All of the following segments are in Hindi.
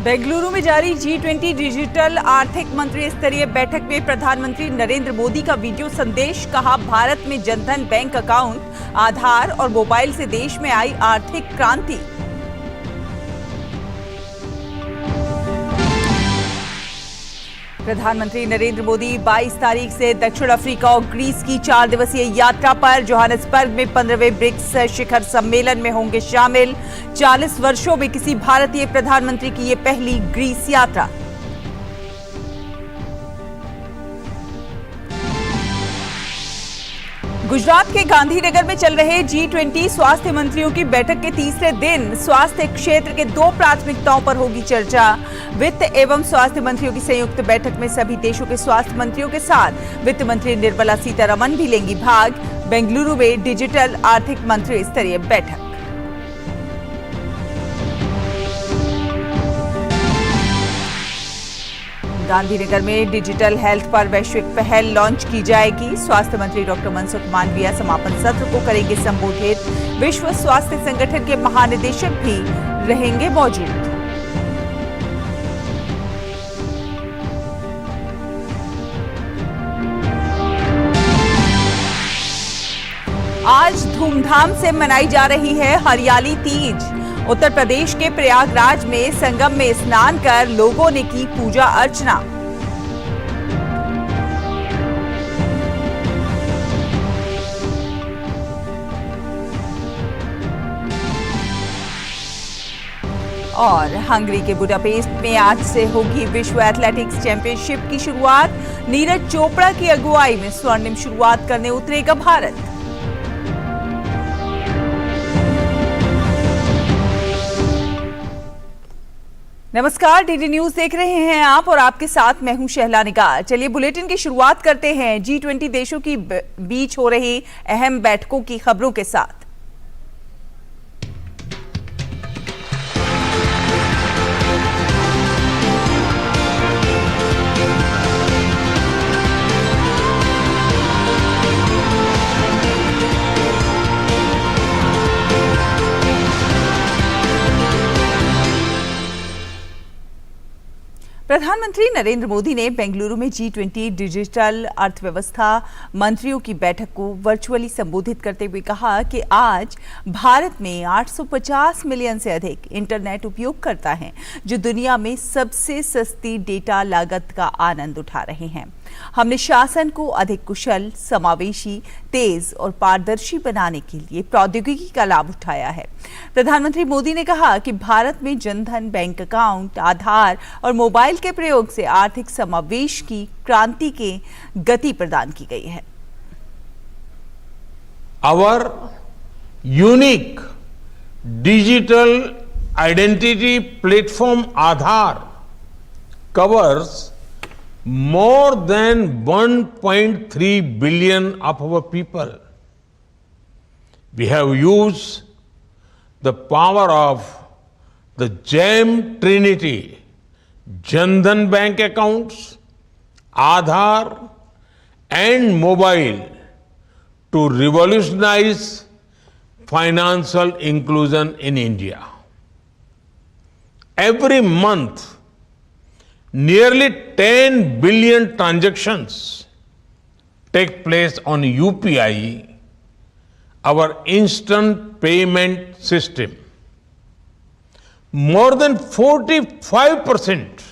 बेंगलुरु में जारी G20 डिजिटल आर्थिक मंत्री स्तरीय बैठक में प्रधानमंत्री नरेंद्र मोदी का वीडियो संदेश। कहा, भारत में जनधन बैंक अकाउंट, आधार और मोबाइल से देश में आई आर्थिक क्रांति। प्रधानमंत्री नरेंद्र मोदी 22 तारीख से दक्षिण अफ्रीका और ग्रीस की 4 दिवसीय यात्रा पर। जोहान्सबर्ग में 15वें ब्रिक्स शिखर सम्मेलन में होंगे शामिल। 40 वर्षों में किसी भारतीय प्रधानमंत्री की ये पहली ग्रीस यात्रा। गुजरात के गांधीनगर में चल रहे G20 स्वास्थ्य मंत्रियों की बैठक के तीसरे दिन स्वास्थ्य क्षेत्र के 2 प्राथमिकताओं पर होगी चर्चा। वित्त एवं स्वास्थ्य मंत्रियों की संयुक्त बैठक में सभी देशों के स्वास्थ्य मंत्रियों के साथ वित्त मंत्री निर्मला सीतारमण भी लेंगी भाग। बेंगलुरु में डिजिटल आर्थिक मंत्री स्तरीय बैठक। गांधीनगर में डिजिटल हेल्थ पर वैश्विक पहल लॉन्च की जाएगी। स्वास्थ्य मंत्री डॉक्टर मनसुख मांडविया समापन सत्र को करेंगे संबोधित। विश्व स्वास्थ्य संगठन के महानिदेशक भी रहेंगे मौजूद। आज धूमधाम से मनाई जा रही है हरियाली तीज। उत्तर प्रदेश के प्रयागराज में संगम में स्नान कर लोगों ने की पूजा अर्चना। और हंगरी के बुडापेस्ट में आज से होगी विश्व एथलेटिक्स चैंपियनशिप की शुरुआत। नीरज चोपड़ा की अगुवाई में स्वर्णिम शुरुआत करने उतरेगा भारत। नमस्कार, डीडी न्यूज देख रहे हैं आप और आपके साथ मैं हूं शहला निगार। चलिए बुलेटिन की शुरुआत करते हैं G20 देशों की बीच हो रही अहम बैठकों की खबरों के साथ। प्रधानमंत्री नरेंद्र मोदी ने बेंगलुरु में G20 डिजिटल अर्थव्यवस्था मंत्रियों की बैठक को वर्चुअली संबोधित करते हुए कहा कि आज भारत में 850 मिलियन से अधिक इंटरनेट उपयोगकर्ता हैं, जो दुनिया में सबसे सस्ती डेटा लागत का आनंद उठा रहे हैं। हमने शासन को अधिक कुशल, समावेशी, तेज और पारदर्शी बनाने के लिए प्रौद्योगिकी का लाभ उठाया है। प्रधानमंत्री मोदी ने कहा कि भारत में जनधन बैंक अकाउंट, आधार और मोबाइल के प्रयोग से आर्थिक समावेश की क्रांति के गति प्रदान की गई है। Our unique digital identity platform Aadhaar covers more than 1.3 billion of our people. We have used the power of the GEM Trinity, Jan-Dhan bank accounts, Aadhaar and mobile to revolutionize financial inclusion in India. Every month, nearly 10 billion transactions take place on UPI, our instant payment system. More than 45%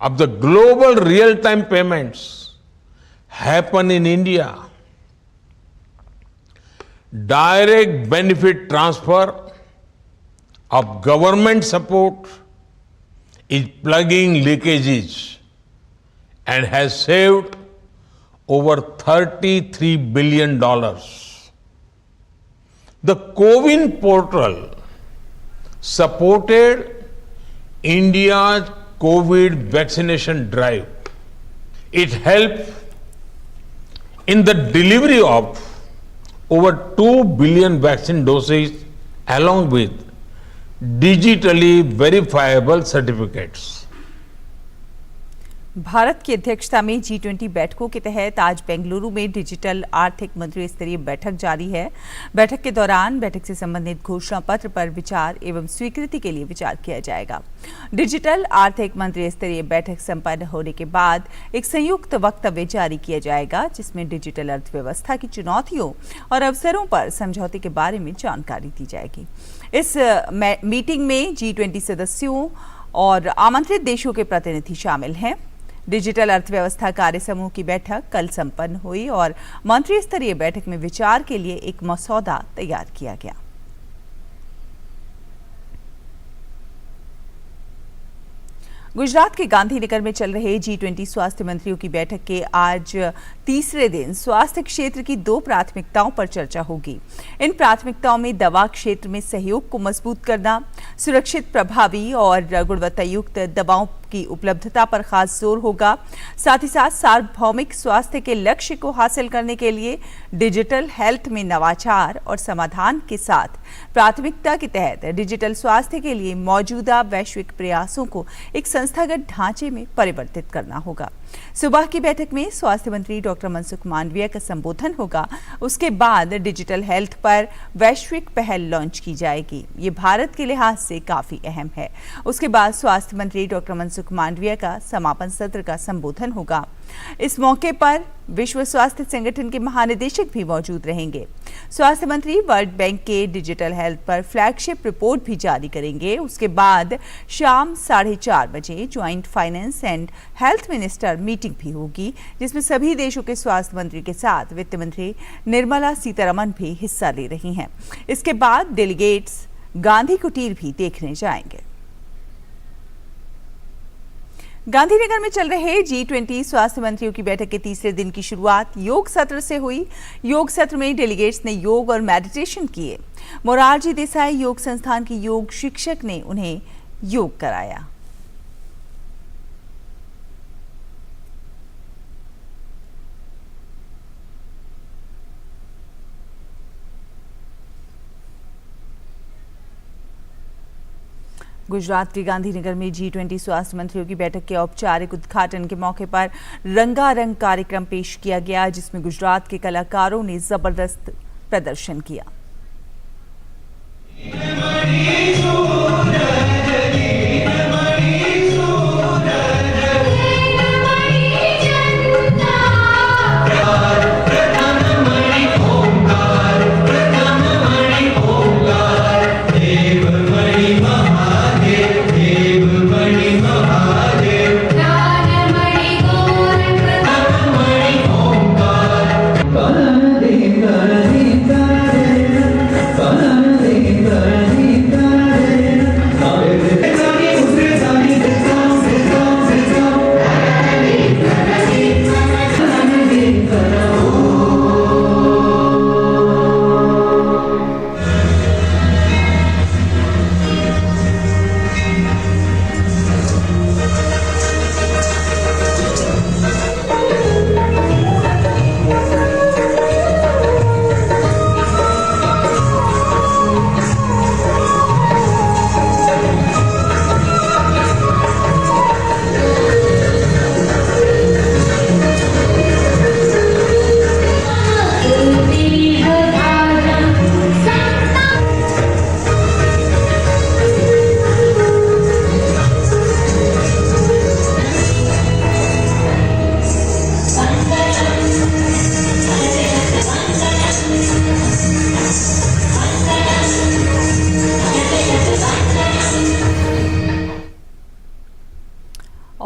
of the global real-time payments happen in India. Direct benefit transfer of government support is plugging leakages and has saved over $33 billion. The CoWIN portal supported India's COVID vaccination drive. It helped in the delivery of over 2 billion vaccine doses along with digitally verifiable certificates. Bharat की अध्यक्षता में G20 बैठकों के तहत आज बेंगलुरु में डिजिटल आर्थिक मंत्री स्तरीय बैठक जारी है। बैठक के दौरान बैठक से संबंधित घोषणा पत्र पर विचार एवं स्वीकृति के लिए विचार किया जाएगा। डिजिटल आर्थिक मंत्री स्तरीय बैठक संपन्न होने के बाद एक संयुक्त वक्तव्य जारी किया जाएगा, जिसमें डिजिटल अर्थव्यवस्था की चुनौतियों और अवसरों पर समझौते के बारे में जानकारी दी जाएगी। इस मीटिंग में G20 सदस्यों और आमंत्रित देशों के प्रतिनिधि शामिल हैं। डिजिटल अर्थव्यवस्था कार्य समूह की बैठक कल संपन्न हुई और मंत्री स्तरीय बैठक में विचार के लिए एक मसौदा तैयार किया गया। गुजरात के गांधीनगर में चल रहे G20 स्वास्थ्य मंत्रियों की बैठक के आज तीसरे दिन स्वास्थ्य क्षेत्र की 2 प्राथमिकताओं पर चर्चा होगी। इन प्राथमिकताओं में दवा क्षेत्र में सहयोग को मजबूत करना, सुरक्षित, प्रभावी और गुणवत्तायुक्त दवाओं की उपलब्धता पर खास जोर होगा। साथ ही साथ सार्वभौमिक स्वास्थ्य के लक्ष्य को हासिल करने के लिए डिजिटल हेल्थ में नवाचार और समाधान के साथ प्राथमिकता के तहत डिजिटल स्वास्थ्य के लिए मौजूदा वैश्विक प्रयासों को एक संस्थागत ढांचे में परिवर्तित करना होगा। सुबह की बैठक में स्वास्थ्य मंत्री डॉक्टर मनसुख मांडविया का संबोधन होगा। उसके बाद डिजिटल हेल्थ पर वैश्विक पहल लॉन्च की जाएगी। ये भारत के लिहाज से काफी अहम है। उसके बाद स्वास्थ्य मंत्री डॉक्टर मनसुख मांडविया का समापन सत्र का संबोधन होगा। इस मौके पर विश्व स्वास्थ्य संगठन के महानिदेशक भी मौजूद रहेंगे। स्वास्थ्य मंत्री वर्ल्ड बैंक के डिजिटल हेल्थ पर फ्लैगशिप रिपोर्ट भी जारी करेंगे। उसके बाद शाम 4:30 बजे joint finance and health minister meeting भी होगी, जिसमें सभी देशों के स्वास्थ्य मंत्री के साथ वित्त मंत्री निर्मला सीतारमण भी हिस्सा ले रही हैं। इसके बाद डेलीगेट्स गांधी कुटीर भी देखने जाएंगे। गांधीनगर में चल रहे G20 स्वास्थ्य मंत्रियों की बैठक के तीसरे दिन की शुरुआत योग सत्र से हुई। योग सत्र में डेलीगेट्स ने योग और मेडिटेशन किए। मोरारजी देसाई योग संस्थान के योग शिक्षक ने उन्हें योग कराया। गुजरात के गांधीनगर में G20 स्वास्थ्य मंत्रियों की बैठक के औपचारिक उद्घाटन के मौके पर रंगारंग कार्यक्रम पेश किया गया, जिसमें गुजरात के कलाकारों ने जबरदस्त प्रदर्शन किया।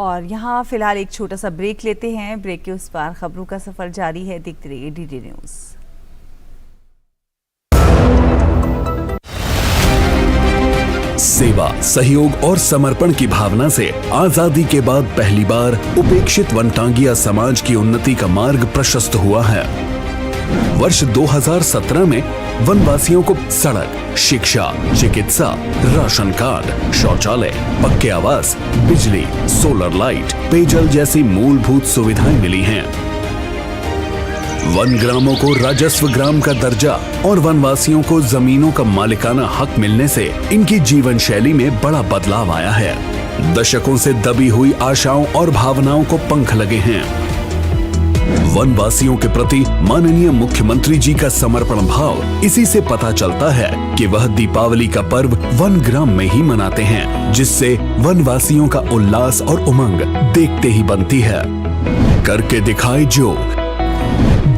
और यहाँ फिलहाल एक छोटा सा ब्रेक लेते हैं। ब्रेक के उस पार खबरों का सफर जारी है। देखते रहिए DD न्यूज़। सेवा, सहयोग और समर्पण की भावना से आजादी के बाद पहली बार उपेक्षित वनटांगिया समाज की उन्नति का मार्ग प्रशस्त हुआ है। वर्ष 2017 में वनवासियों को सड़क, शिक्षा, चिकित्सा, राशन कार्ड, शौचालय, पक्के आवास, बिजली, सोलर लाइट, पेयजल जैसी मूलभूत सुविधाएं मिली हैं। वन ग्रामों को राजस्व ग्राम का दर्जा और वनवासियों को जमीनों का मालिकाना हक मिलने से इनकी जीवन शैली में बड़ा बदलाव आया है। दशकों से दबी हुई आशाओं और भावनाओं को पंख लगे हैं। वनवासियों के प्रति माननीय मुख्यमंत्री जी का समर्पण भाव इसी से पता चलता है कि वह दीपावली का पर्व वन ग्राम में ही मनाते हैं, जिससे वनवासियों का उल्लास और उमंग देखते ही बनती है। करके दिखाए जो,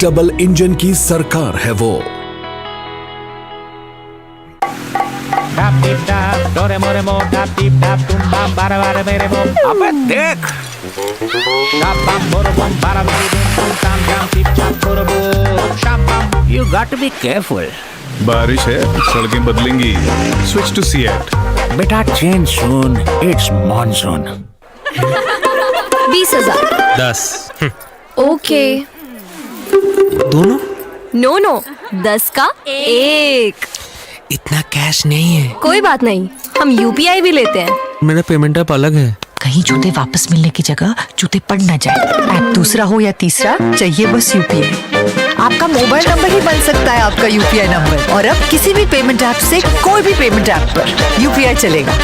डबल इंजन की सरकार है वो। अबे देख, You got to be careful. बारिश है, सड़कें बदलेंगी। Switch to Seat. बेटा change soon. It's monsoon. 20,000। 10। Okay. दोनों? नो 10 का 1। इतना कैश नहीं है। कोई बात नहीं, हम यूपीआई भी लेते हैं। मेरा पेमेंट ऐप अलग है। कहीं जूते वापस मिलने की जगह जूते पड़ न जाए। ऐप दूसरा हो या तीसरा, चाहिए बस यूपीआई। आपका मोबाइल नंबर ही बन सकता है आपका यूपीआई नंबर, और अब किसी भी पेमेंट ऐप से कोई भी पेमेंट ऐप पर यूपीआई चलेगा।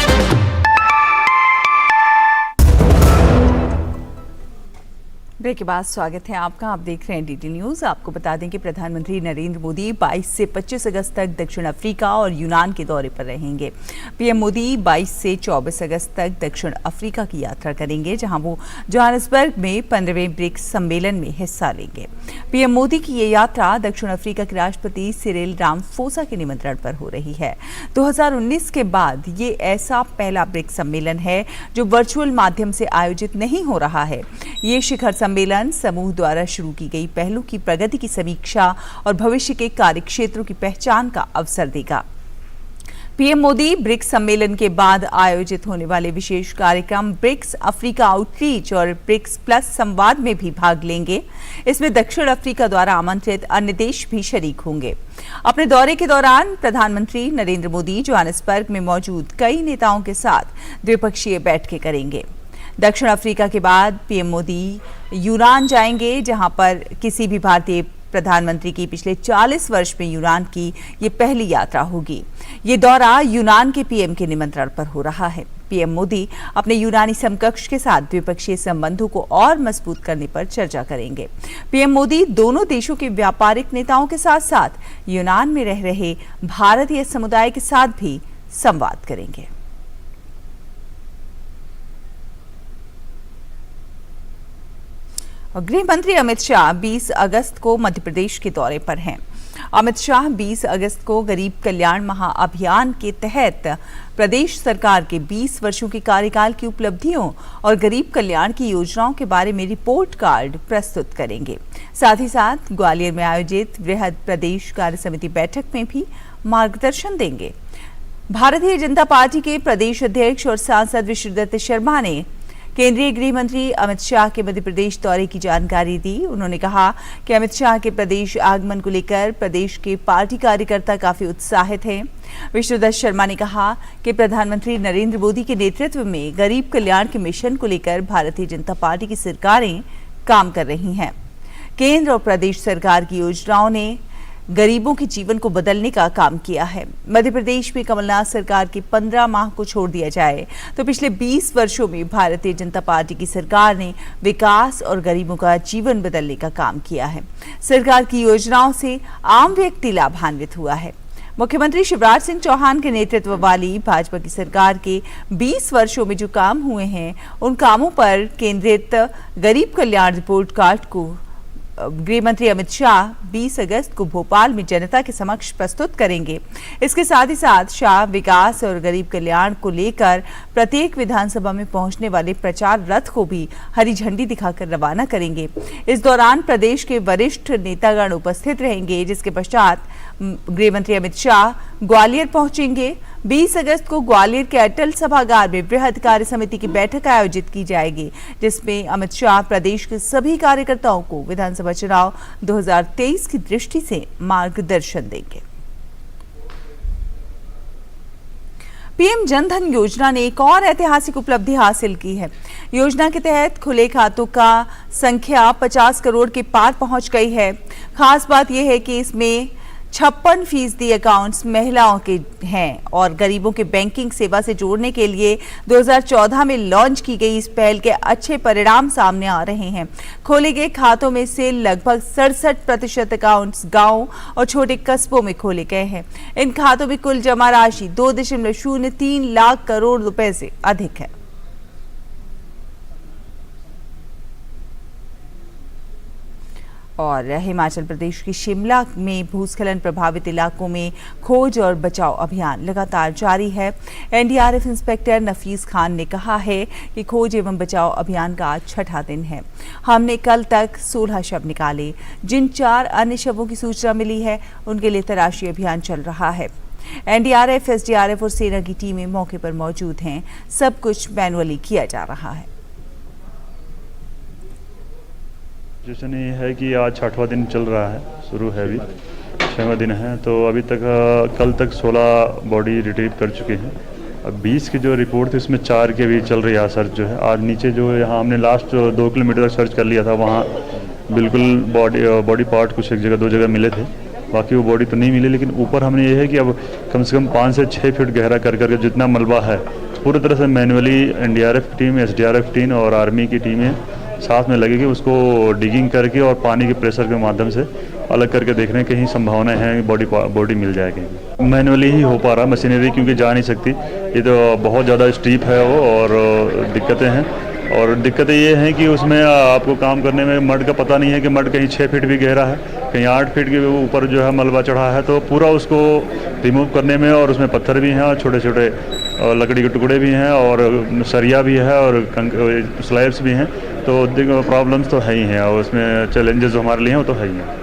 ब्रेक के बाद स्वागत है आपका। आप देख रहे हैं डीडी न्यूज। आपको बता दें कि प्रधानमंत्री नरेंद्र मोदी 22 से 25 अगस्त तक दक्षिण अफ्रीका और यूनान के दौरे पर रहेंगे। पीएम मोदी 22 से 24 अगस्त तक दक्षिण अफ्रीका की यात्रा करेंगे, जहां वो जोहान्सबर्ग में 15वें ब्रिक्स सम्मेलन में हिस्सा लेंगे। पीएम मोदी की ये यात्रा दक्षिण अफ्रीका के राष्ट्रपति सिरिल रामाफोसा के निमंत्रण पर हो रही है। 2019 के बाद ये ऐसा पहला ब्रिक्स सम्मेलन है जो वर्चुअल माध्यम से आयोजित नहीं हो रहा है। ये शिखर सम्मेलन समूह द्वारा शुरू की गई पहलों की प्रगति की समीक्षा और भविष्य के कार्यक्षेत्रों की पहचान का अवसर देगा। पीएम मोदी ब्रिक्स सम्मेलन के बाद आयोजित होने वाले विशेष कार्यक्रम ब्रिक्स अफ्रीका आउटरीच और ब्रिक्स प्लस संवाद में भी भाग लेंगे। इसमें दक्षिण अफ्रीका द्वारा आमंत्रित अन्य देश भी शरीक होंगे। अपने दौरे के दौरान प्रधानमंत्री नरेंद्र मोदी जोहान्सबर्ग में मौजूद कई नेताओं के साथ द्विपक्षीय बैठकें करेंगे। दक्षिण अफ्रीका के बाद पीएम मोदी यूनान जाएंगे, जहां पर किसी भी भारतीय प्रधानमंत्री की पिछले 40 वर्ष में यूनान की ये पहली यात्रा होगी। ये दौरा यूनान के पीएम के निमंत्रण पर हो रहा है। पीएम मोदी अपने यूनानी समकक्ष के साथ द्विपक्षीय संबंधों को और मजबूत करने पर चर्चा करेंगे। पीएम मोदी दोनों देशों के व्यापारिक नेताओं के साथ साथ यूनान में रह रहे भारतीय समुदाय के साथ भी संवाद करेंगे। गृह मंत्री अमित शाह 20 अगस्त को मध्य प्रदेश के दौरे पर हैं। अमित शाह 20 अगस्त को गरीब कल्याण महाअभियान के तहत प्रदेश सरकार के 20 वर्षों के कार्यकाल की उपलब्धियों और गरीब कल्याण की योजनाओं के बारे में रिपोर्ट कार्ड प्रस्तुत करेंगे। साथ ही साथ ग्वालियर में आयोजित वृहद प्रदेश कार्य समिति बैठक में भी मार्गदर्शन देंगे। भारतीय जनता पार्टी के प्रदेश अध्यक्ष और सांसद विष्णुदत्त शर्मा ने केंद्रीय गृह मंत्री अमित शाह के मध्य प्रदेश दौरे की जानकारी दी। उन्होंने कहा कि अमित शाह के प्रदेश आगमन को लेकर प्रदेश के पार्टी कार्यकर्ता काफी उत्साहित हैं। विष्णुदत्त शर्मा ने कहा कि प्रधानमंत्री नरेंद्र मोदी के नेतृत्व में गरीब कल्याण के मिशन को लेकर भारतीय जनता पार्टी की सरकारें काम कर रही हैं। केंद्र और प्रदेश सरकार की योजनाओं ने गरीबों के जीवन को बदलने का काम किया है। मध्य प्रदेश में कमलनाथ सरकार के 15 माह को छोड़ दिया जाए तो पिछले 20 वर्षों में भारतीय जनता पार्टी की सरकार ने विकास और गरीबों का जीवन बदलने का काम किया है। सरकार की योजनाओं से आम व्यक्ति लाभान्वित हुआ है। मुख्यमंत्री शिवराज सिंह चौहान के नेतृत्व वाली भाजपा की सरकार के 20 वर्षों में जो काम हुए हैं, उन कामों पर केंद्रित गरीब कल्याण रिपोर्ट कार्ड को गृह मंत्री अमित शाह 20 अगस्त को भोपाल में जनता के समक्ष प्रस्तुत करेंगे। इसके साथ ही साथ शाह विकास और गरीब कल्याण को लेकर प्रत्येक विधानसभा में पहुंचने वाले प्रचार रथ को भी हरी झंडी दिखाकर रवाना करेंगे। इस दौरान प्रदेश के वरिष्ठ नेतागण उपस्थित रहेंगे, जिसके पश्चात गृह मंत्री अमित शाह ग्वालियर पहुंचेंगे। 20 अगस्त को ग्वालियर के अटल सभागार में बृहद कार्य समिति की बैठक आयोजित की जाएगी, जिसमें अमित शाह प्रदेश के सभी कार्यकर्ताओं को विधानसभा चुनाव 2023 की दृष्टि से मार्गदर्शन देंगे। पीएम जनधन योजना ने एक और ऐतिहासिक उपलब्धि हासिल की है। योजना के तहत खुले खातों का संख्या 50 करोड़ के पार पहुंच गई है। खास बात यह है कि इसमें 56% अकाउंट्स महिलाओं के हैं और गरीबों के बैंकिंग सेवा से जोड़ने के लिए 2014 में लॉन्च की गई इस पहल के अच्छे परिणाम सामने आ रहे हैं। खोले गए खातों में से लगभग 67% अकाउंट्स गांव और छोटे कस्बों में खोले गए हैं। इन खातों में कुल जमा राशि 2.03 लाख करोड़ रुपए से अधिक है। और हिमाचल प्रदेश के शिमला में भूस्खलन प्रभावित इलाकों में खोज और बचाव अभियान लगातार जारी है। एनडीआरएफ इंस्पेक्टर नफीस खान ने कहा है कि खोज एवं बचाव अभियान का आज 6वां दिन है। हमने कल तक 16 शव निकाले। जिन 4 अन्य शवों की सूचना मिली है उनके लिए तलाशी अभियान चल रहा है। एनडीआरएफ, एसडीआरएफ और सेना की टीमें मौके पर मौजूद हैं। सब कुछ मैनुअली किया जा रहा है। सिचुएशन ये है कि आज 6वां दिन चल रहा है, शुरू है, अभी 6वां दिन है। तो अभी तक कल तक 16 बॉडी रिट्रीव कर चुके हैं। अब 20 की जो रिपोर्ट थी उसमें 4 के भी चल रही है सर्च जो है। आज नीचे जो यहाँ हमने लास्ट 2 किलोमीटर तक सर्च कर लिया था, वहाँ बिल्कुल बॉडी पार्ट कुछ एक जगह 2 जगह मिले थे, बाकी वो बॉडी तो नहीं मिली। लेकिन ऊपर हमने ये है कि अब कम से कम 5 से 6 फीट गहरा कर करके जितना मलबा है पूरी तरह से manually NDRF team, SDRF team और आर्मी की टीमें साथ में लगेगी, उसको डिगिंग करके और पानी के प्रेशर के माध्यम से अलग करके देखने की कहीं संभावनाएं हैं बॉडी मिल जाएगी। मैनुअली ही हो पा रहा, मशीनरी क्योंकि जा नहीं सकती, ये तो बहुत ज़्यादा स्टीप है वो और दिक्कतें हैं। और दिक्कतें ये हैं कि उसमें आपको काम करने में मड का पता नहीं है कि मड कहीं 6 फीट भी गहरा है, कहीं 8 फीट के ऊपर जो है मलबा चढ़ा है। तो पूरा उसको रिमूव करने में, और उसमें पत्थर भी हैं और छोटे छोटे लकड़ी के टुकड़े भी हैं और सरिया भी है और स्लैब्स भी हैं। तो प्रॉब्लम्स तो है ही हैं और उसमें चैलेंजेस जो हमारे लिए हैं वो तो है ही हैं।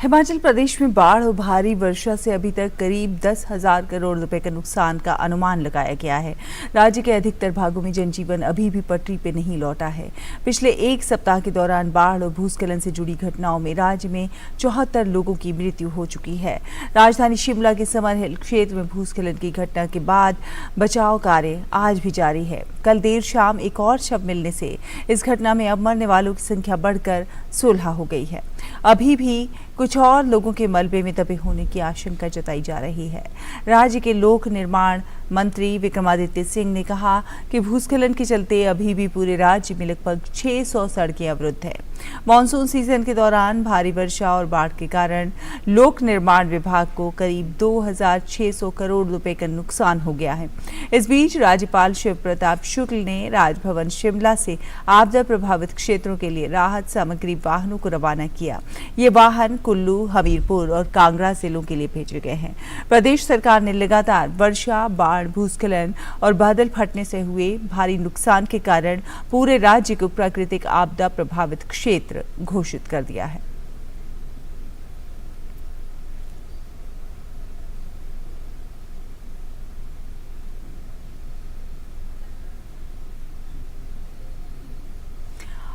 हिमाचल प्रदेश में बाढ़ और भारी वर्षा से अभी तक करीब 10,000 करोड़ रुपए का नुकसान का अनुमान लगाया गया है। राज्य के अधिकतर भागों में जनजीवन अभी भी पटरी पे नहीं लौटा है। पिछले 1 सप्ताह के दौरान बाढ़ और भूस्खलन से जुड़ी घटनाओं में राज्य में 74 लोगों की मृत्यु हो चुकी है। राजधानी शिमला के समर हिल क्षेत्र में भूस्खलन की घटना के बाद बचाव कार्य आज भी जारी है। कल देर शाम एक और शव मिलने से इस घटना में अब मरने वालों की संख्या बढ़कर 16 हो गई है। अभी भी कुछ और लोगों के मलबे में दबे होने की आशंका जताई जा रही है। राज्य के लोक निर्माण मंत्री विक्रमादित्य सिंह ने कहा कि भूस्खलन के चलते अभी भी पूरे राज्य में लगभग 600 सड़कें अवरुद्ध हैं। मानसून सीजन के दौरान भारी वर्षा और बाढ़ के कारण लोक निर्माण विभाग को करीब 2,600 करोड़ रुपए का नुकसान हो गया है। इस बीच राज्यपाल शिव प्रताप शुक्ल ने राजभवन शिमला से आपदा प्रभावित क्षेत्रों के लिए राहत सामग्री वाहनों को रवाना किया। ये वाहन कुल्लू, हमीरपुर और कांगड़ा जिलों के लिए भेजे गए हैं। प्रदेश सरकार ने लगातार वर्षा, बाढ़, भूस्खलन और बादल फटने से हुए भारी नुकसान के कारण पूरे राज्य को प्राकृतिक आपदा प्रभावित क्षेत्र घोषित कर दिया है।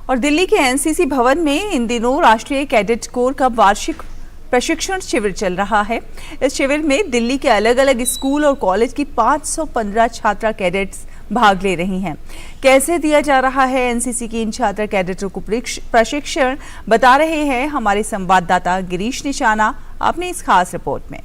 और दिल्ली के एनसीसी भवन में इन दिनों राष्ट्रीय कैडेट कोर का वार्षिक प्रशिक्षण शिविर चल रहा है। इस शिविर में दिल्ली के अलग अलग स्कूल और कॉलेज की 515 छात्रा कैडेट्स भाग ले रही हैं। कैसे दिया जा रहा है एनसीसी की इन छात्रा कैडेटों को प्रशिक्षण, बता रहे हैं हमारे संवाददाता गिरीश निशाना अपनी इस खास रिपोर्ट में।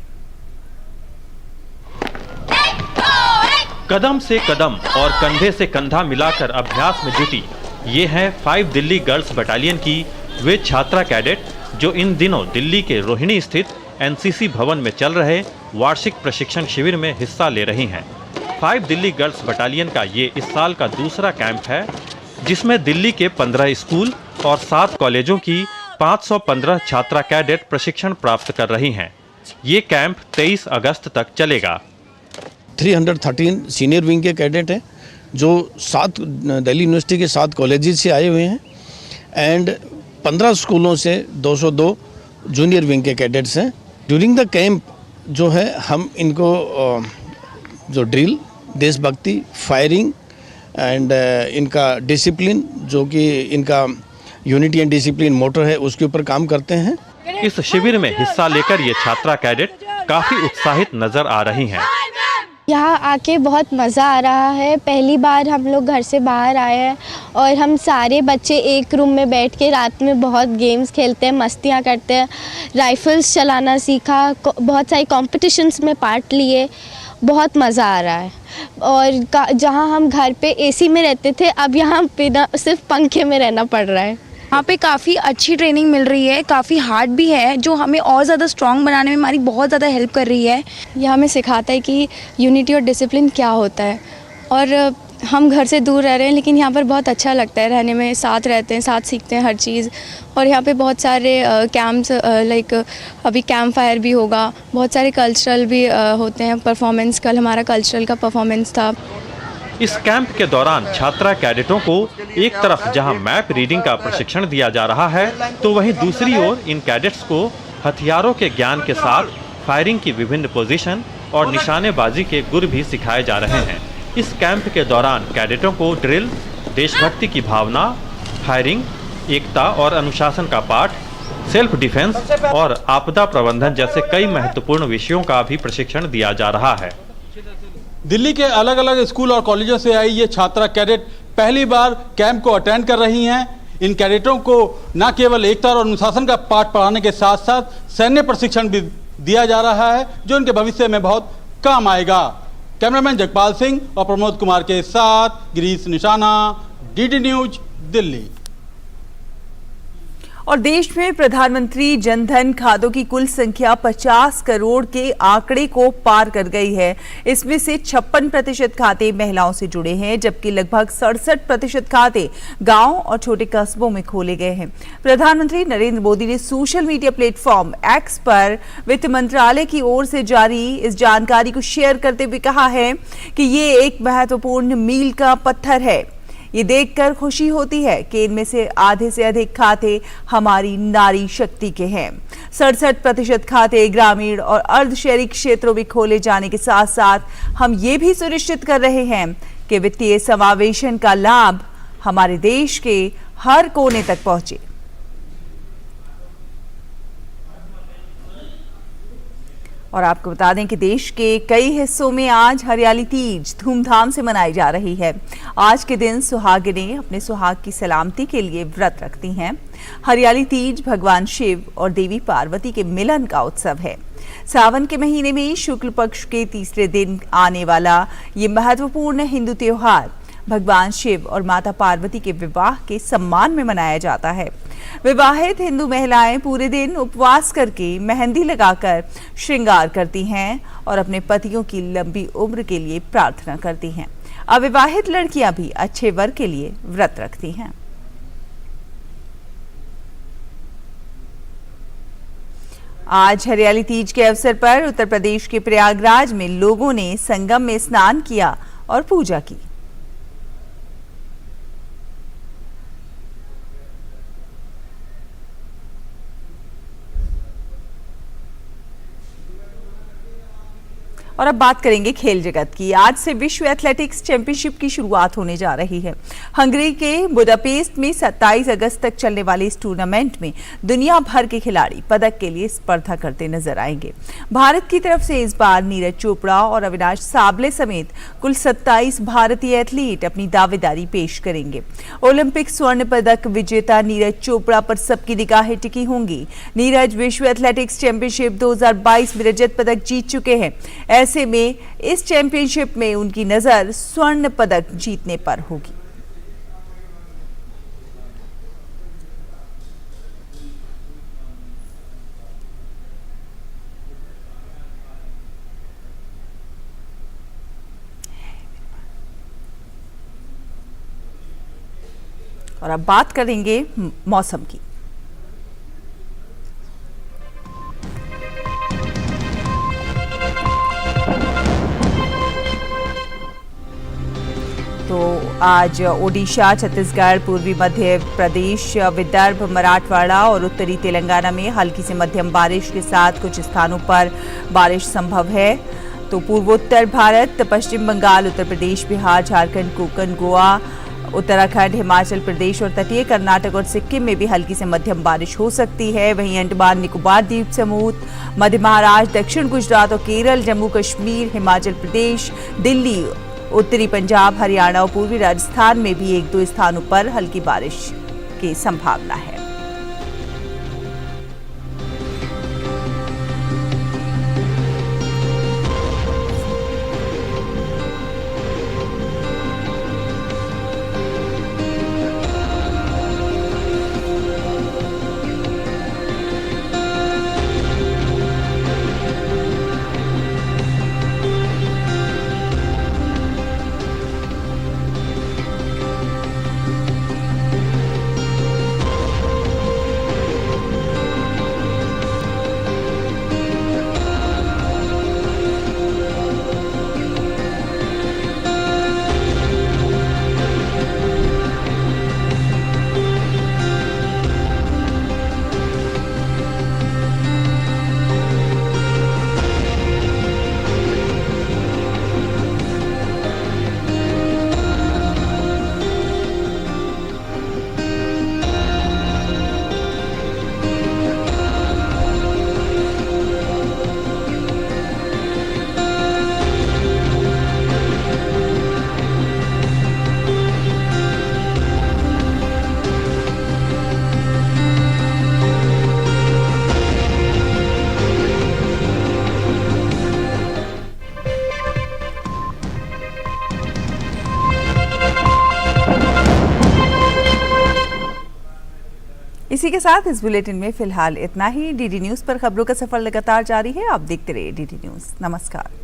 कदम से कदम और कंधे से कंधा मिलाकर अभ्यास में जुटी ये है 5 दिल्ली गर्ल्स बटालियन की वे छात्रा कैडेट जो इन दिनों दिल्ली के रोहिणी स्थित एनसीसी भवन में चल रहे वार्षिक प्रशिक्षण शिविर में हिस्सा ले रही हैं। 5 दिल्ली गर्ल्स बटालियन का ये इस साल का दूसरा कैंप है, जिसमें दिल्ली के 15 स्कूल और 7 कॉलेजों की 515 छात्रा कैडेट प्रशिक्षण प्राप्त कर रही हैं। ये कैंप 23 अगस्त तक चलेगा। 313 सीनियर विंग के कैडेट हैं जो 7 दिल्ली यूनिवर्सिटी के 7 कॉलेजेस से आए हुए हैं एंड 15 स्कूलों से 202 जूनियर विंग के कैडेट्स हैं। ड्यूरिंग द कैंप जो है हम इनको जो ड्रिल, देशभक्ति, फायरिंग एंड इनका डिसिप्लिन, जो कि इनका यूनिटी एंड डिसिप्लिन मोटर है, उसके ऊपर काम करते हैं। इस शिविर में हिस्सा लेकर ये छात्रा कैडेट काफी उत्साहित नजर आ रही हैं। यहाँ आके बहुत मज़ा आ रहा है। पहली बार हम लोग घर से बाहर आए हैं और हम सारे बच्चे एक रूम में बैठ के रात में बहुत गेम्स खेलते हैं, मस्तियाँ करते हैं, राइफल्स चलाना सीखा, बहुत सारी कॉम्पिटिशन्स में पार्ट लिए, बहुत मज़ा आ रहा है। और जहाँ हम घर पे एसी में रहते थे, अब यहाँ पे ना सिर्फ पंखे में रहना पड़ रहा है। यहाँ पे काफ़ी अच्छी ट्रेनिंग मिल रही है, काफ़ी हार्ड भी है, जो हमें और ज़्यादा स्ट्रॉन्ग बनाने में हमारी बहुत ज़्यादा हेल्प कर रही है। यह हमें सिखाता है कि यूनिटी और डिसिप्लिन क्या होता है। और हम घर से दूर रह रहे हैं, लेकिन यहाँ पर बहुत अच्छा लगता है रहने में, साथ रहते हैं, साथ सीखते हैं हर चीज़। और यहाँ पे बहुत सारे कैंप्स, लाइक अभी कैंप फायर भी होगा, बहुत सारे कल्चरल भी होते हैं परफॉर्मेंस। कल हमारा कल्चरल का परफॉर्मेंस था। इस कैंप के दौरान छात्रा कैडेटों को एक तरफ जहां मैप रीडिंग का प्रशिक्षण दिया जा रहा है, तो वहीं दूसरी ओर इन कैडेट्स को हथियारों के ज्ञान के साथ फायरिंग की विभिन्न पोजीशन और निशानेबाजी के गुर भी सिखाए जा रहे हैं। इस कैंप के दौरान कैडेटों को ड्रिल, देशभक्ति की भावना, फायरिंग, एकता और अनुशासन का पाठ, सेल्फ डिफेंस और आपदा प्रबंधन जैसे कई महत्वपूर्ण विषयों का भी प्रशिक्षण दिया जा रहा है। दिल्ली के अलग अलग स्कूल और कॉलेजों से आई ये छात्रा कैडेट पहली बार कैंप को अटेंड कर रही हैं। इन कैडेटों को न केवल एकता और अनुशासन का पाठ पढ़ाने के साथ साथ सैन्य प्रशिक्षण भी दिया जा रहा है, जो उनके भविष्य में बहुत काम आएगा। कैमरामैन जगपाल सिंह और प्रमोद कुमार के साथ गिरीश निशाना, डीडी न्यूज, दिल्ली। और देश में प्रधानमंत्री जनधन खातों की कुल संख्या 50 करोड़ के आंकड़े को पार कर गई है। इसमें से 56% खाते महिलाओं से जुड़े हैं, जबकि लगभग 67% खाते गांव और छोटे कस्बों में खोले गए हैं। प्रधानमंत्री नरेंद्र मोदी ने सोशल मीडिया प्लेटफॉर्म एक्स पर वित्त मंत्रालय की ओर से जारी इस जानकारी को शेयर करते हुए कहा है कि ये एक महत्वपूर्ण मील का पत्थर है। ये देखकर खुशी होती है कि इनमें से आधे से अधिक खाते हमारी नारी शक्ति के हैं। 67% खाते ग्रामीण और अर्ध शहरी क्षेत्रों में खोले जाने के साथ साथ हम ये भी सुनिश्चित कर रहे हैं कि वित्तीय समावेशन का लाभ हमारे देश के हर कोने तक पहुंचे। और आपको बता दें कि देश के कई हिस्सों में आज हरियाली तीज धूमधाम से मनाई जा रही है। आज के दिन सुहागिनें अपने सुहाग की सलामती के लिए व्रत रखती हैं। हरियाली तीज भगवान शिव और देवी पार्वती के मिलन का उत्सव है। सावन के महीने में शुक्ल पक्ष के तीसरे दिन आने वाला ये महत्वपूर्ण हिंदू त्योहार भगवान शिव और माता पार्वती के विवाह के सम्मान में मनाया जाता है। विवाहित हिंदू महिलाएं पूरे दिन उपवास करके मेहंदी लगाकर श्रृंगार करती हैं और अपने पतियों की लंबी उम्र के लिए प्रार्थना करती हैं। अविवाहित लड़कियां भी अच्छे वर के लिए व्रत रखती हैं। आज हरियाली तीज के अवसर पर उत्तर प्रदेश के प्रयागराज में लोगों ने संगम में स्नान किया और पूजा की। और अब बात करेंगे खेल जगत की। आज से विश्व एथलेटिक्स चैंपियनशिप की शुरुआत होने जा रही है। हंगरी के बुडापेस्ट में 27 अगस्त तक चलने वाले इस टूर्नामेंट में दुनिया भर के खिलाड़ी पदक के लिए स्पर्धा करते नजर आएंगे। भारत की तरफ से इस बार नीरज चोपड़ा और अविनाश साबले समेत कुल 27 भारतीय एथलीट अपनी दावेदारी पेश करेंगे। ओलंपिक स्वर्ण पदक विजेता नीरज चोपड़ा पर सबकी निगाहें टिकी होंगी। नीरज विश्व एथलेटिक्स चैंपियनशिप 2022 में रजत पदक जीत चुके हैं। ऐसे में इस चैंपियनशिप में उनकी नजर स्वर्ण पदक जीतने पर होगी। और अब बात करेंगे मौसम की। तो आज ओडिशा, छत्तीसगढ़, पूर्वी मध्य प्रदेश, विदर्भ, मराठवाड़ा और उत्तरी तेलंगाना में हल्की से मध्यम बारिश के साथ कुछ स्थानों पर बारिश संभव है। तो पूर्वोत्तर भारत, पश्चिम बंगाल, उत्तर प्रदेश, बिहार, झारखंड, कोंकण, गोवा, उत्तराखंड, हिमाचल प्रदेश और तटीय कर्नाटक और सिक्किम में भी हल्की से मध्यम बारिश हो सकती है। वहीं अंडमान निकोबार द्वीप समूह, मध्य महाराष्ट्र, दक्षिण गुजरात और केरल, जम्मू कश्मीर, हिमाचल प्रदेश, दिल्ली, उत्तरी पंजाब, हरियाणा और पूर्वी राजस्थान में भी 1-2 स्थानों पर हल्की बारिश की संभावना है। इसी के साथ इस बुलेटिन में फिलहाल इतना ही। डीडी न्यूज पर खबरों का सफर लगातार जारी है। आप देखते रहिए डीडी न्यूज। नमस्कार।